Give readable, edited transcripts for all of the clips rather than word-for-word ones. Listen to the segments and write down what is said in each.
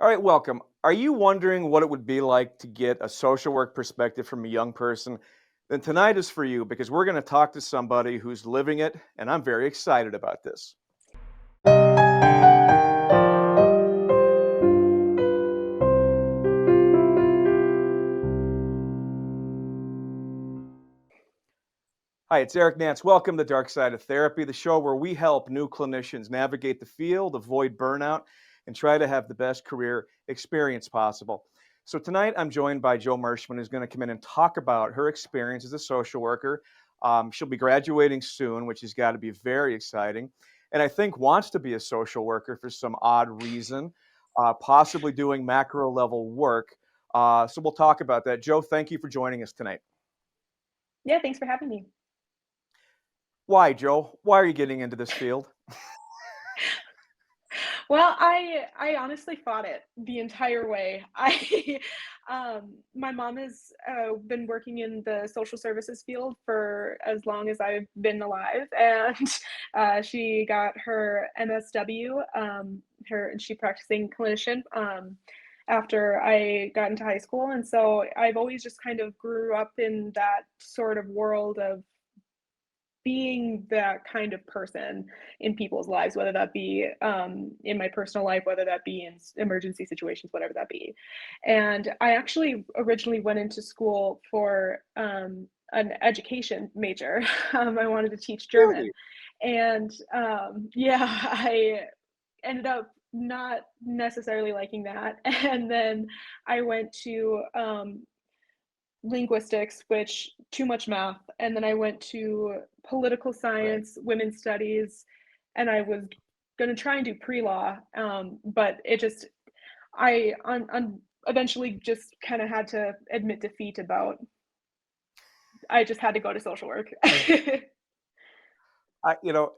All right, welcome. Are you wondering what it would be like to get a social work perspective from a young person? Then tonight is for you because we're going to talk to somebody who's living it, and I'm very excited about this. Hi, it's Eric Nance. Welcome to Dark Side of Therapy, the show where we help new clinicians navigate the field, avoid burnout, and try to have the best career experience possible. So tonight I'm joined by Jo Merschman, who's going to come in and talk about her experience as a social worker. She'll be graduating soon, which has got to be very exciting. And I think wants to be a social worker for some odd reason, possibly doing macro level work. So we'll talk about that. Jo, thank you for joining us tonight. Yeah, thanks for having me. Why, Joe? Why are you getting into this field? Well, I honestly fought it the entire way. I my mom has been working in the social services field for as long as I've been alive, and she got her MSW, she practicing clinician. After I got into high school, and so I've always just kind of grew up in that sort of world of being that kind of person in people's lives, whether that be in my personal life, whether that be in emergency situations, whatever that be. And I actually originally went into school for an education major. I wanted to teach German. Really? And yeah, I ended up not necessarily liking that. And then I went to linguistics, which too much math, and then I went to political Right. science, women's studies, and I was gonna try and do pre-law, but it just I eventually just kinda had to admit defeat about I just had to go to social work. I, you know,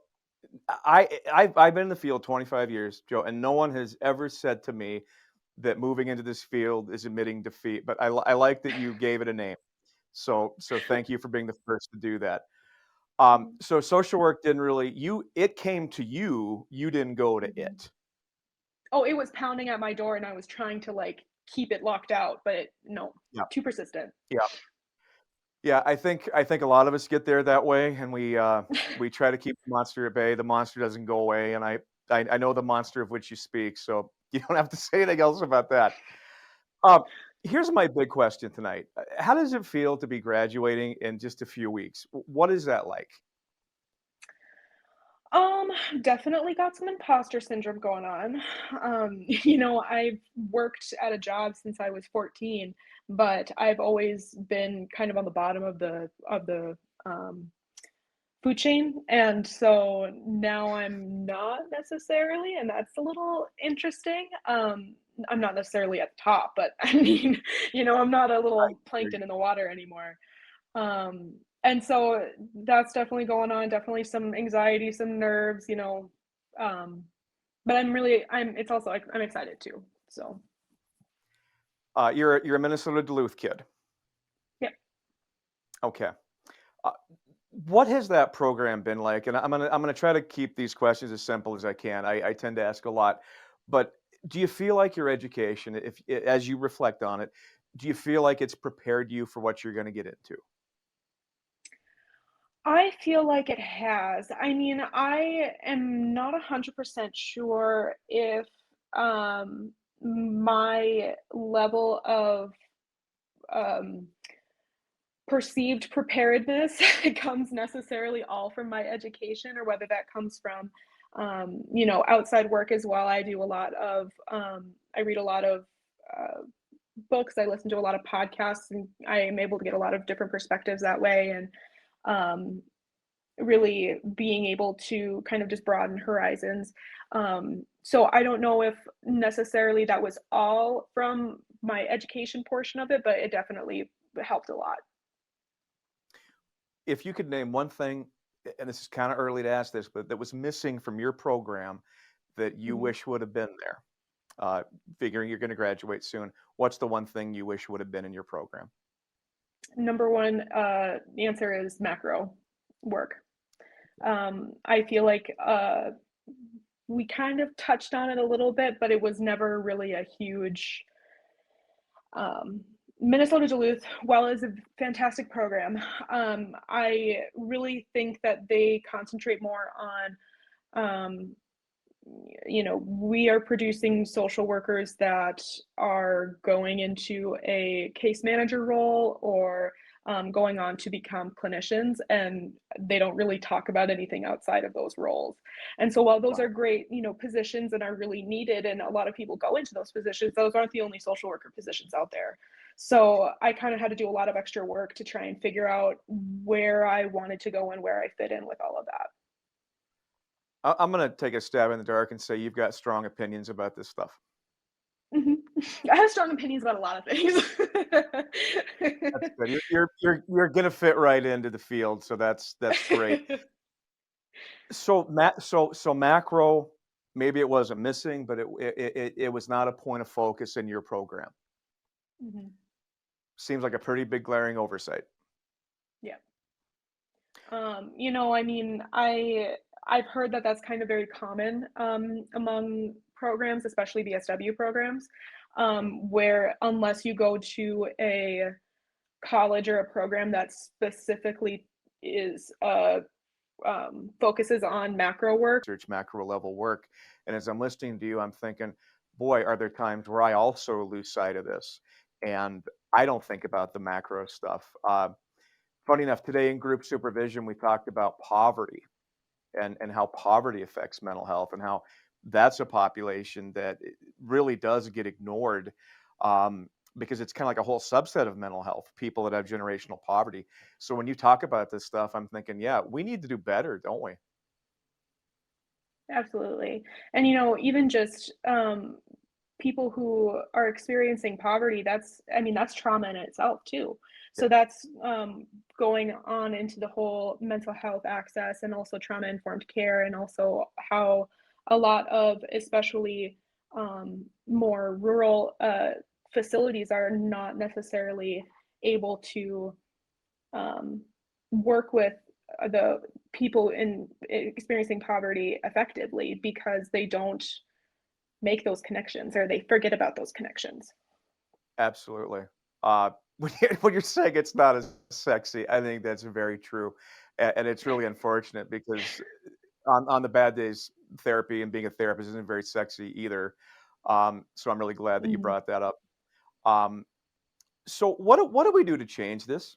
I've been in the field 25 years, Joe, and no one has ever said to me that moving into this field is admitting defeat. But I like that you gave it a name. So thank you for being the first to do that. So social work didn't really it came to you. You didn't go to Mhm. it. Oh, it was pounding at my door, and I was trying to, like, keep it locked out, but no, Yeah. too persistent. Yeah. Yeah. I think a lot of us get there that way, and we try to keep the monster at bay. The monster doesn't go away, and I know the monster of which you speak, so you don't have to say anything else about that. Um, Here's my big question tonight. How does it feel to be graduating in just a few weeks? What is that like? Um, Definitely got some imposter syndrome going on. I've worked at a job since I was 14, but I've always been kind of on the bottom of the food chain, and so now I'm not necessarily, and that's a little interesting. I'm not necessarily at the top, but I mean, I'm not a I little hear plankton you. in the water anymore. And so that's definitely going on, definitely some anxiety, some nerves, but it's also like I'm excited too. So, You're a Minnesota-Duluth kid. yeah. Okay. Uh, what has that program been like? And I'm gonna try to keep these questions as simple as I can. I tend to ask a lot, but do you feel like your education, if as you reflect on it, do you feel like it's prepared you for what you're going to get into? I feel like it has. I mean, I am not 100% sure if my level of um perceived preparedness comes necessarily all from my education, or whether that comes from outside work as well. I read a lot of uh, books, I listen to a lot of podcasts, and I am able to get a lot of different perspectives that way, and um, really being able to kind of just broaden horizons. So I don't know if necessarily that was all from my education portion of it, but it definitely helped a lot. If you could name one thing, and this is kind of early to ask this, but that was missing from your program that you Mhm. wish would have been there, uh, figuring you're going to graduate soon, what's the one thing you wish would have been in your program? Number one, the answer is macro work. I feel like we kind of touched on it a little bit, but it was never really a huge Minnesota-Duluth, while is a fantastic program, I really think that they concentrate more on, um, we are producing social workers that are going into a case manager role or going on to become clinicians, and they don't really talk about anything outside of those roles. And so, while those Wow. are great, positions and are really needed, and a lot of people go into those positions, those aren't the only social worker positions out there. So, I kind of had to do a lot of extra work to try and figure out where I wanted to go and where I fit in with all of that. I'm going to take a stab in the dark and say you've got strong opinions about this stuff. Mhm. I have strong opinions about a lot of things. That's good. You're going to fit right into the field, so that's great. So macro, maybe it wasn't missing, but it was not a point of focus in your program. Mhm. Seems like a pretty big glaring oversight. Yeah. I mean, I've heard that that's kind of very common among programs, especially BSW programs, where unless you go to a college or a program that specifically is focuses on macro work. Research macro level work. And as I'm listening to you, I'm thinking, boy, are there times where I also lose sight of this, and I don't think about the macro stuff. Funny enough, today in group supervision, we talked about poverty and how poverty affects mental health and how that's a population that really does get ignored, um, because it's kind of like a whole subset of mental health, people that have generational poverty. So when you talk about this stuff, I'm thinking, yeah, we need to do better, don't we? Absolutely. And even just people who are experiencing poverty, I mean, that's trauma in itself too. Yeah, So that's going on into the whole mental health access and also trauma informed care, and also how a lot of especially more rural facilities are not necessarily able to um, work with the people in experiencing poverty effectively because they don't make those connections or they forget about those connections. absolutely. When you're saying it's not as sexy, I think that's very true, and it's really unfortunate because on the bad days, therapy and being a therapist isn't very sexy either. So I'm really glad that you Mhm. brought that up. Um, so what do we do to change this?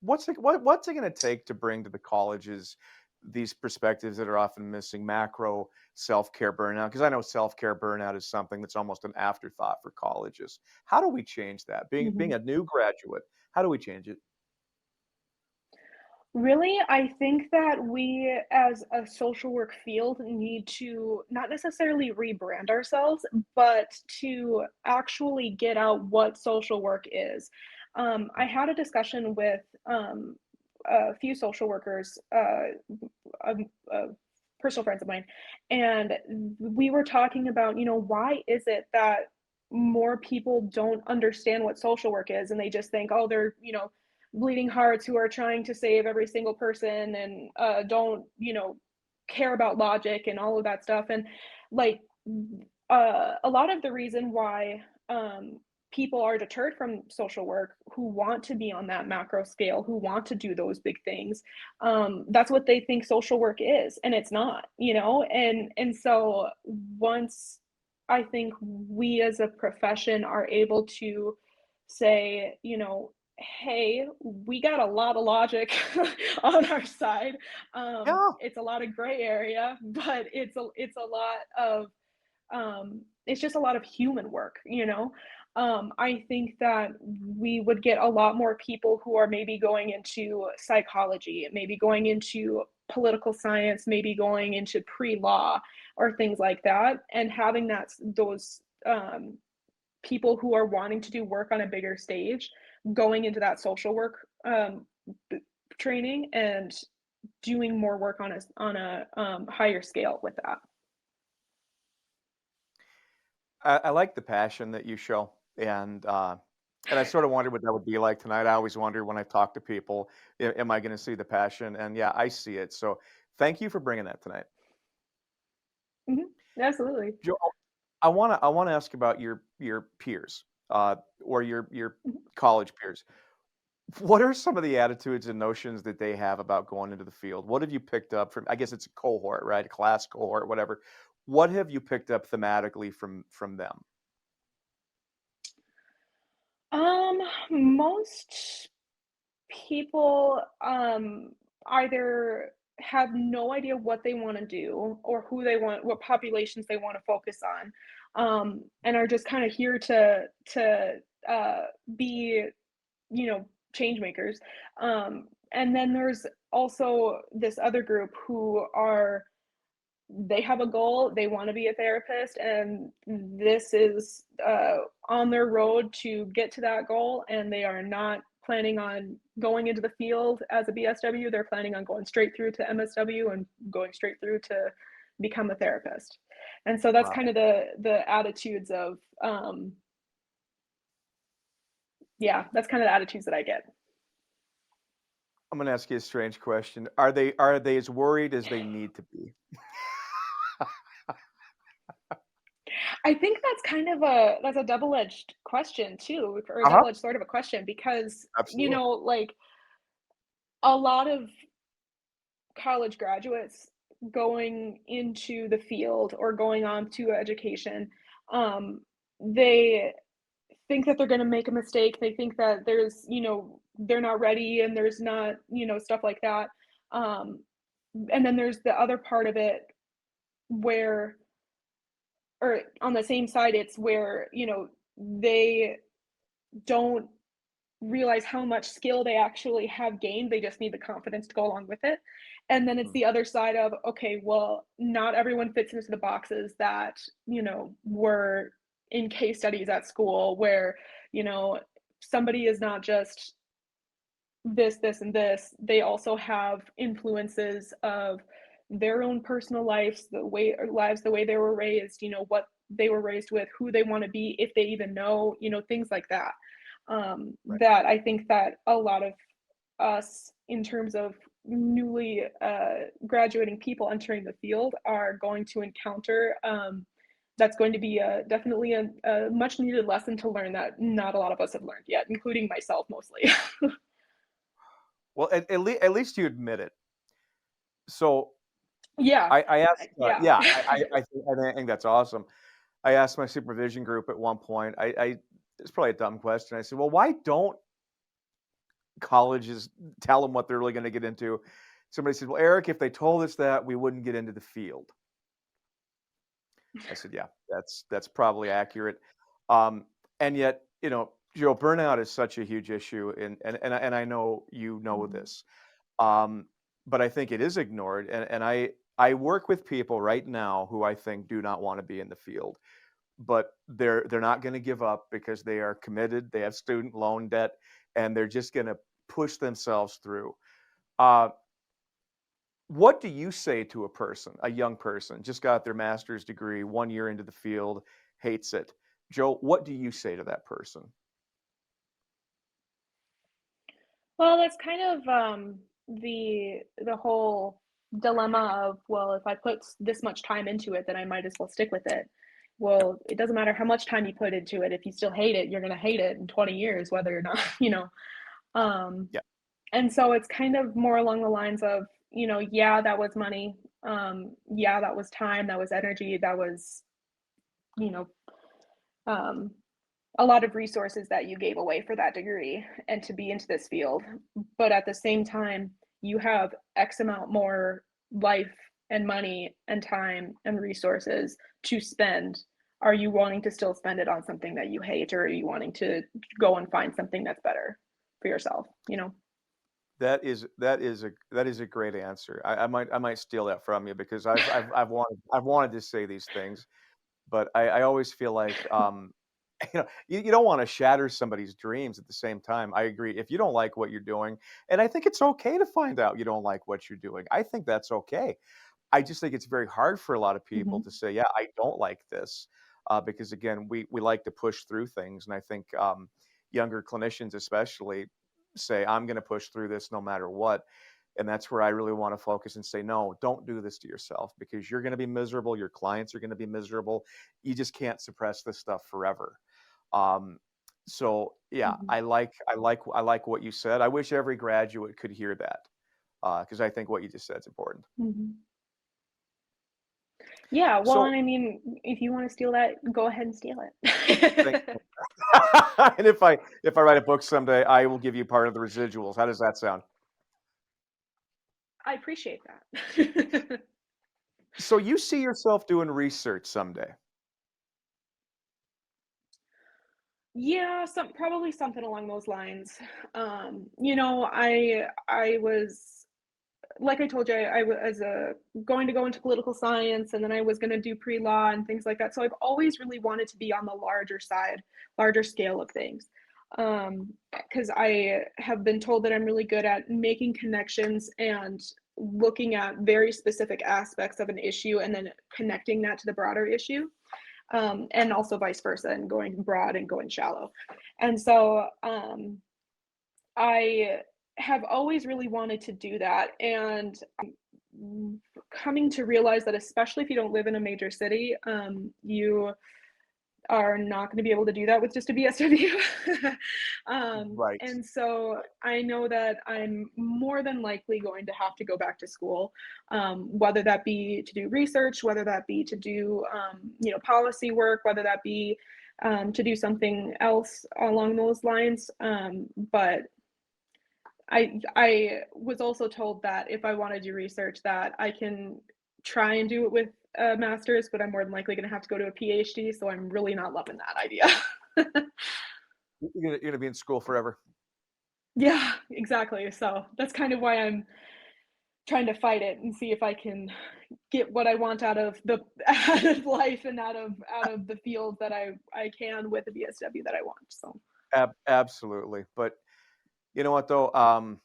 What's it going to take to bring to the colleges these perspectives that are often missing? Macro self-care burnout, because I know self-care burnout is something that's almost an afterthought for colleges. How do we change that? Being Mhm. a new graduate, how do we change it? Really, I think that we as a social work field need to not necessarily rebrand ourselves, but to actually get out what social work is. I had a discussion with a few social workers, um, personal friends of mine, and we were talking about, why is it that more people don't understand what social work is and they just think, oh, they're, bleeding hearts who are trying to save every single person and don't care about logic and all of that stuff. And like a lot of the reason why people are deterred from social work who want to be on that macro scale, who want to do those big things, that's what they think social work is, and it's not, and so once I think we as a profession are able to say, hey, we got a lot of logic on our side. Yeah, It's a lot of gray area, but it's a lot of it's just a lot of human work, I think that we would get a lot more people who are maybe going into psychology, maybe going into political science, maybe going into pre-law or things like that, and having those people who are wanting to do work on a bigger stage going into that social work training and doing more work on a higher scale with that. I like the passion that you show, and I sort of wondered what that would be like tonight. I always wonder when I talk to people, am I going to see the passion? And yeah, I see it. So thank you for bringing that tonight. Mhm. Absolutely. Joe, I wanna ask about your peers, or your Mhm. college peers. What are some of the attitudes and notions that they have about going into the field? What have you picked up from, I guess it's a cohort, right? A class cohort, whatever. What have you picked up thematically from them? Um, most people either have no idea what they want to do or who they want, what populations they want to focus on, and are just kind of here to uh, be, you know, change makers. And then there's also this other group who are, they have a goal, they want to be a therapist, and this is on their road to get to that goal, and they are not planning on going into the field as a BSW. They're planning on going straight through to MSW and going straight through to become a therapist. And so that's kind Wow. of the attitudes of yeah, that's kind of the attitudes that I get. I'm gonna ask you a strange question. Are they as worried as they need to be? I think that's kind of a double-edged question too, or a Uh-huh. double-edged sort of a question because, you Absolutely. know, like a lot of college graduates going into the field or going on to education, they think that they're going to make a mistake. They think that there's, you know, they're not ready and there's not, you know, stuff like that. Um, and then there's the other part of it where, or on the same side, it's where, you know, they don't realize how much skill they actually have gained. They just need the confidence to go along with it. And then it's Mm, the other side of, okay, well, not everyone fits into the boxes that, you know, were in case studies at school where, you know, somebody is not just this, and this. They also have influences of their own personal lives, the way or lives, the way they were raised, you know, what they were raised with, who they want to be, if they even know, you know, things like that. right. That I think that a lot of us, in terms of newly graduating people entering the field, are going to encounter. That's going to be definitely a much needed lesson to learn that not a lot of us have learned yet, including myself mostly. Well, at least you admit it. So Yeah, I asked, yeah. yeah, I think that's awesome. I asked my supervision group at one point. It's probably a dumb question. I said, "Well, why don't colleges tell them what they're really going to get into?" Somebody said, "Well, Eric, if they told us that, we wouldn't get into the field." I said, "Yeah, that's probably accurate." Um, and yet, Joe, burnout is such a huge issue, and I know you know Mhm, this, um, but I think it is ignored. And I work with people right now who I think do not want to be in the field, but they're not going to give up because they are committed. They have student loan debt, and they're just going to push themselves through. Uh, what do you say to a person, a young person, just got their master's degree, 1 year into the field, hates it? Joe, what do you say to that person? well, that's kind of, the whole dilemma of, well, if I put this much time into it, then I might as well stick with it. Well, it doesn't matter how much time you put into it. If you still hate it, you're gonna hate it in 20 years, whether or not, you know. Um, Yeah, and so it's kind of more along the lines of, you know, yeah, that was money. Yeah, that was time, that was energy, that was, you know, um, a lot of resources that you gave away for that degree and to be into this field. But at the same time, you have X amount more life and money and time and resources to spend. Are you wanting to still spend it on something that you hate, or are you wanting to go and find something that's better for yourself, you know? that is a great answer. I might steal that from you because I've wanted to say these things, but I always feel like, you don't want to shatter somebody's dreams at the same time. I agree. If you don't like what you're doing, and I think it's okay to find out you don't like what you're doing. I think that's okay. I just think it's very hard for a lot of people Mhm. to say, "Yeah, I don't like this," because again, we like to push through things, and I think, younger clinicians especially say, "I'm going to push through this no matter what." And that's where I really want to focus and say, no, don't do this to yourself, because you're going to be miserable. Your clients are going to be miserable. You just can't suppress this stuff forever. Um, so yeah, Mhm. I like what you said. I wish every graduate could hear that, because I think what you just said is important. Mhm. Yeah, well, So and I mean, if you wanna steal that, go ahead and steal thank it. and if I write a book someday, I will give you part of the residuals. How does that sound? I appreciate that. So you see yourself doing research someday. Yeah, probably something along those lines. I was like I told you, I was going to go into political science, and then I was going to do pre-law and things like that. So I've always really wanted to be on the larger side, larger scale of things. Because I have been told that I'm really good at making connections and looking at very specific aspects of an issue and then connecting that to the broader issue, and also vice versa, and going broad and going shallow. And so I have always really wanted to do that. And coming to realize that, especially if you don't live in a major city, you are not going to be able to do that with just a BSW. Right. And so I know that I'm more than likely going to have to go back to school, whether that be to do research, whether that be to do, policy work, whether that be to do something else along those lines. But I was also told that if I want to do research, that I can try and do it with a master's, but I'm more than likely going to have to go to a PhD. So I'm really not loving that idea. You're gonna be in school forever. Yeah, exactly. So that's kind of why I'm trying to fight it and see if I can get what I want out of the out of life and out of the field that I can with the BSW that I want. So Absolutely. But you know what though?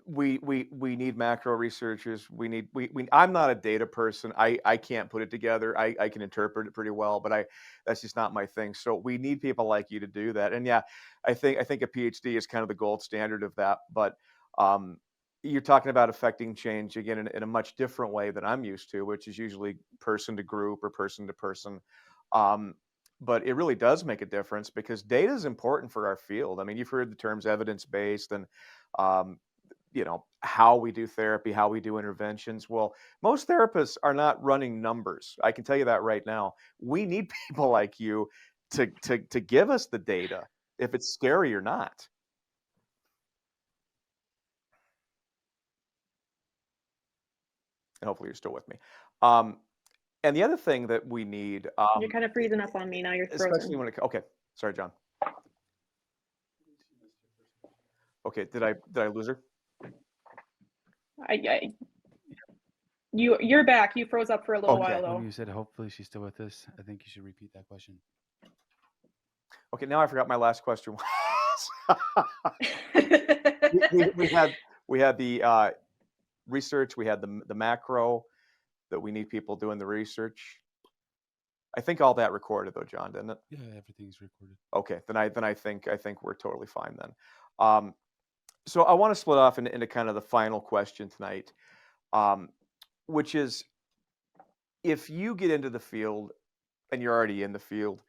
We need macro researchers. We I'm not a data person. I can't put it together. I can interpret it pretty well, but I that's just not my thing. So we need people like you to do that. And yeah, I think a PhD is kind of the gold standard of that. But um, you're talking about affecting change again in a much different way than I'm used to, which is usually person to group or person to person. Um, but it really does make a difference because data is important for our field. I mean, you've heard the terms evidence based and um, how we do therapy, how we do interventions. Well, most therapists are not running numbers. I can tell you that right now. We need people like you to give us the data, if it's scary or not. And hopefully you're still with me. Um, and the other thing that we need, you're kind of freezing up on me now. You're especially frozen. when it, okay, sorry, John. Okay, did I lose her? I you're back. You froze up for a little Okay, while When though. you said hopefully she's still with us, I think you should repeat that question. okay. Now I forgot my last question was. We had the research, we had the macro, that we need people doing the research. I think all that recorded though, John, didn't it? Yeah, everything's recorded. Okay, then I think we're totally fine then. Um, so I want to split off into kind of the final question tonight, um, which is if you get into the field and you're already in the field,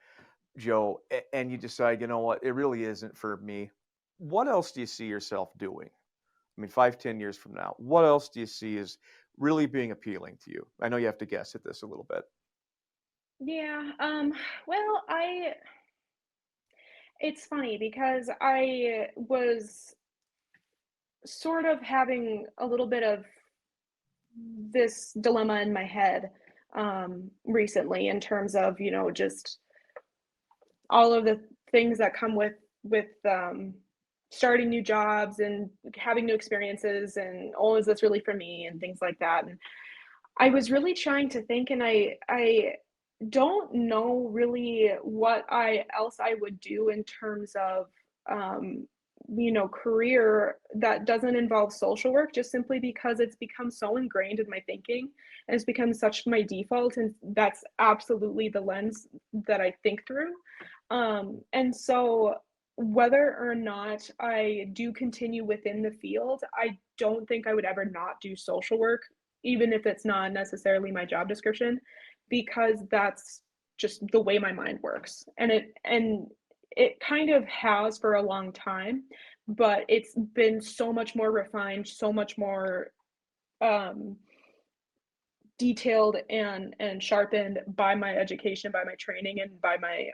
Joe, and you decide, you know what, it really isn't for me. What else do you see yourself doing? I mean, 5, 10 years from now, what else do you see as really being appealing to you? I know you have to guess at this a little bit. Yeah. Well, I it's funny because I was sort of having a little bit of this dilemma in my head recently, in terms of, just all of the things that come with starting new jobs and having new experiences, and, oh, is this really for me, and things like that. And I was really trying to think, and I don't know really what I would do in terms of, um, career that doesn't involve social work, just simply because it's become so ingrained in my thinking, and it's become such my default, and that's absolutely the lens that I think through. And so whether or not I do continue within the field, I don't think I would ever not do social work, even if it's not necessarily my job description, because that's just the way my mind works. And it kind of has for a long time, but it's been so much more refined, so much more um detailed and sharpened by my education, by my training, and by my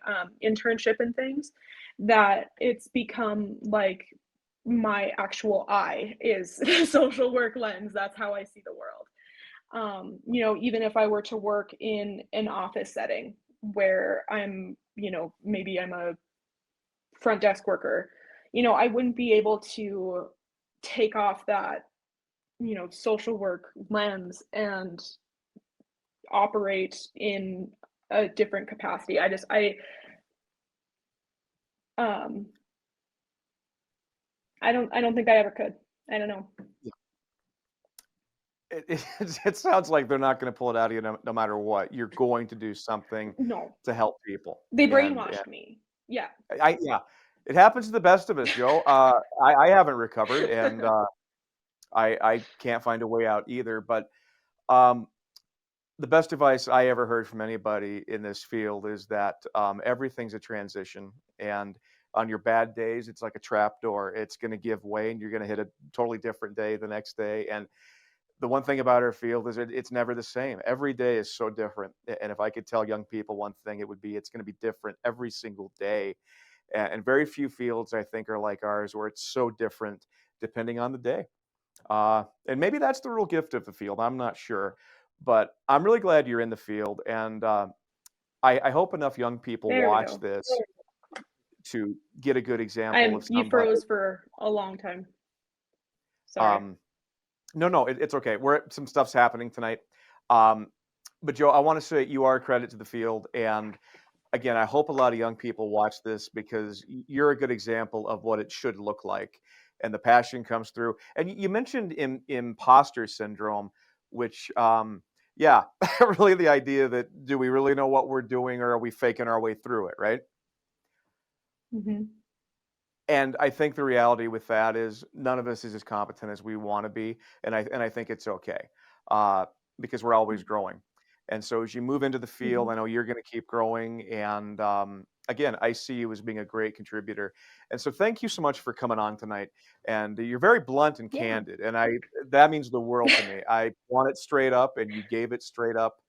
internship and things, that it's become like my actual eye is the social work lens. That's how I see the world. Even if I were to work in an office setting where maybe I'm a front desk worker, I wouldn't be able to take off that, social work lens and operate in a different capacity. Um I don't think I ever could. I don't know. It sounds like they're not going to pull it out of you no matter what. You're going to do something No. to help people. They And brainwashed me. Yeah. yeah, it happens to the best of us, Joe. I haven't recovered, and I can't find a way out either. But um, the best advice I ever heard from anybody in this field is that everything's a transition, and on your bad days, it's like a trap door. It's going to give way, and you're going to hit a totally different day the next day. And the one thing about our field is it's never the same. Every day is so different. And if I could tell young people one thing, it would be it's going to be different every single day. And very few fields, I think, are like ours, where it's so different depending on the day. And maybe that's the real gift of the field. I'm not sure. But I'm really glad you're in the field. And I hope enough young people There we watch go. this to get a good example of You somebody. froze for a long time. Sorry. No, it's okay. Some stuff's happening tonight. But Joe, I want to say you are a credit to the field. And again, I hope a lot of young people watch this because you're a good example of what it should look like. And the passion comes through. And you mentioned imposter syndrome, which, yeah, really the idea that do we really know what we're doing or are we faking our way through it, right? Mhm. And I think the reality with that is none of us is as competent as we want to be, and I think it's okay because we're always growing. And so as you move into the field, I Mhm. know you're going to keep growing. And again, I see you as being a great contributor. And so thank you so much for coming on tonight. And you're very blunt and Yeah. candid, and that means the world to me. I want it straight up, and you gave it straight up.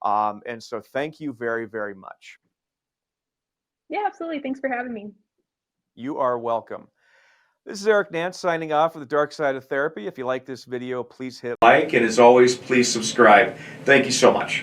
And so thank you very, very much. Yeah, absolutely. Thanks for having me. You are welcome. This is Eric Nance signing off for the Dark Side of Therapy. If you like this video, please hit like, and as always, please subscribe. Thank you so much.